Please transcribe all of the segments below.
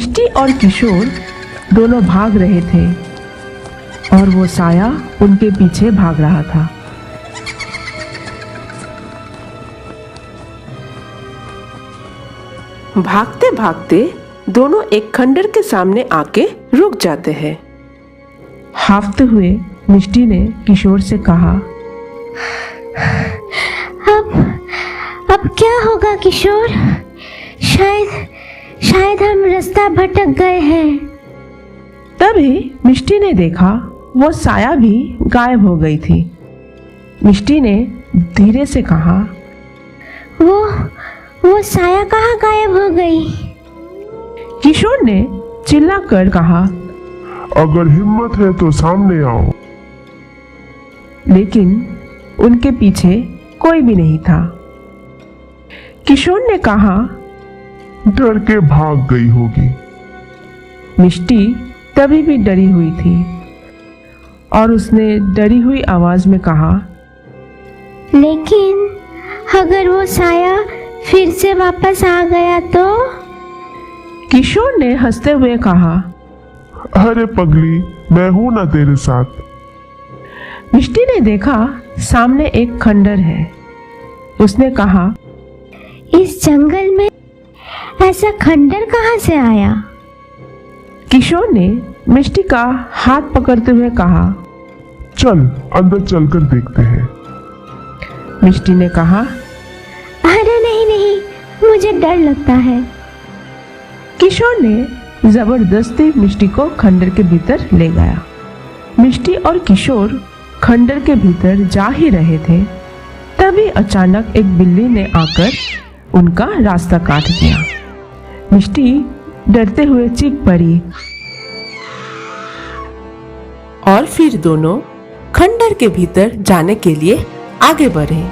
मिष्टी और किशोर दोनों भाग रहे थे और वो साया उनके पीछे भाग रहा था। भागते भागते दोनों एक खंडर के सामने आके रुक जाते हैं। हाफते हुए मिष्टी ने किशोर से कहा, अब क्या होगा किशोर? शायद हम रास्ता भटक गए हैं। तभी मिष्टी ने देखा वो साया भी गायब हो गई थी। मिष्टी ने धीरे से कहा, वो साया कहाँ गायब हो गई? किशोर ने चिल्लाकर कहा, अगर हिम्मत है तो सामने आओ। लेकिन उनके पीछे कोई भी नहीं था। किशोर ने कहा, डर के भाग गई होगी। मिष्टी तभी भी डरी हुई थी और उसने डरी हुई आवाज में कहा, लेकिन अगर वो साया फिर से वापस आ गया तो? किशोर ने हंसते हुए कहा, अरे पगली, मैं हूं ना तेरे साथ। मिष्टी ने देखा सामने एक खंडर है। उसने कहा, इस जंगल में ऐसा खंडर कहाँ से आया? किशोर ने मिष्टी का हाथ पकड़ते हुए कहा, चल अंदर चलकर देखते हैं। मिष्टी ने कहा, अरे नहीं, मुझे डर लगता है। किशोर ने जबरदस्ती मिष्टी को खंडर के भीतर ले गया। मिष्टी और किशोर खंडर के भीतर जा ही रहे थे, तभी अचानक एक बिल्ली ने आकर उनका रास्ता काट दिया। मिष्टी डरते हुए चीख पड़ी और फिर दोनों खंडर के भीतर जाने के लिए आगे बढ़े।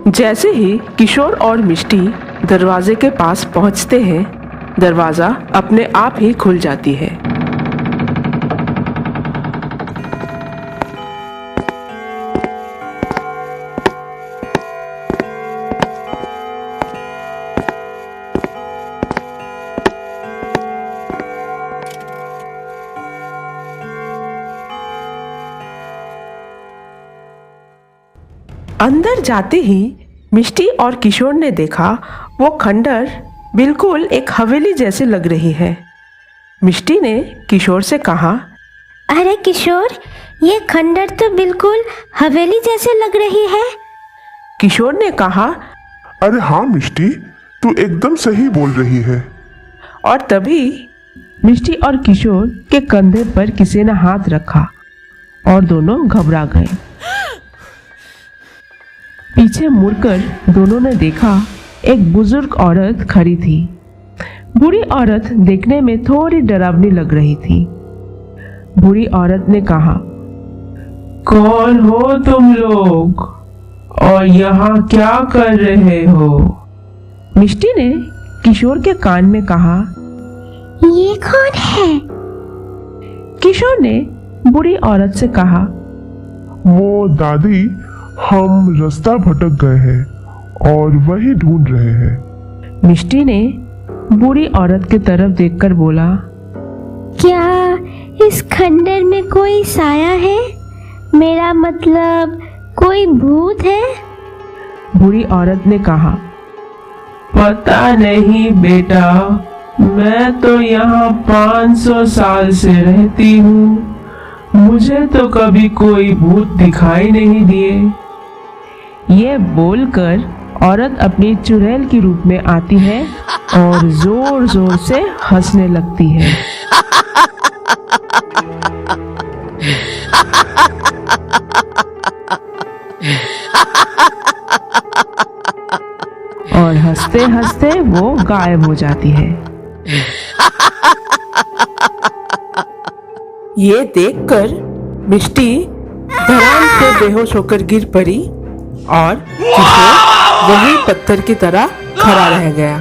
जैसे ही किशोर और मिष्टी दरवाजे के पास पहुंचते हैं, दरवाजा अपने आप ही खुल जाती है। अंदर जाते ही मिष्टी और किशोर ने देखा वो खंडर बिल्कुल एक हवेली जैसे लग रही है। मिष्टी ने किशोर से कहा, अरे किशोर, ये खंडर तो बिल्कुल हवेली जैसे लग रही है। किशोर ने कहा, अरे हाँ मिष्टी, तू एकदम सही बोल रही है। और तभी मिष्टी और किशोर के कंधे पर किसी ने हाथ रखा और दोनों घबरा गए। पीछे मुड़कर दोनों ने देखा एक बुजुर्ग औरत खड़ी थी। बूढ़ी औरत देखने में थोड़ी डरावनी लग रही थी। बूढ़ी औरत ने कहा, कौन हो तुम लोग और यहाँ क्या कर रहे हो? मिष्टी ने किशोर के कान में कहा, ये कौन है? किशोर ने बूढ़ी औरत से कहा, वो दादी, हम रास्ता भटक गए हैं और वही ढूंढ रहे हैं। मिष्टी ने बूढ़ी औरत की तरफ देखकर बोला, क्या इस खंडर में कोई साया है? मेरा मतलब कोई भूत है? बूढ़ी औरत ने कहा, पता नहीं बेटा, मैं तो यहाँ 500 साल से रहती हूँ। मुझे तो कभी कोई भूत दिखाई नहीं दिए। ये बोलकर औरत अपनी चुड़ैल के रूप में आती है और जोर जोर से हंसने लगती है। और हंसते हंसते वो गायब हो जाती है। ये देखकर मिष्टी धड़ाम से बेहोश होकर गिर पड़ी और किशोर वही पत्थर की तरह खड़ा रह गया।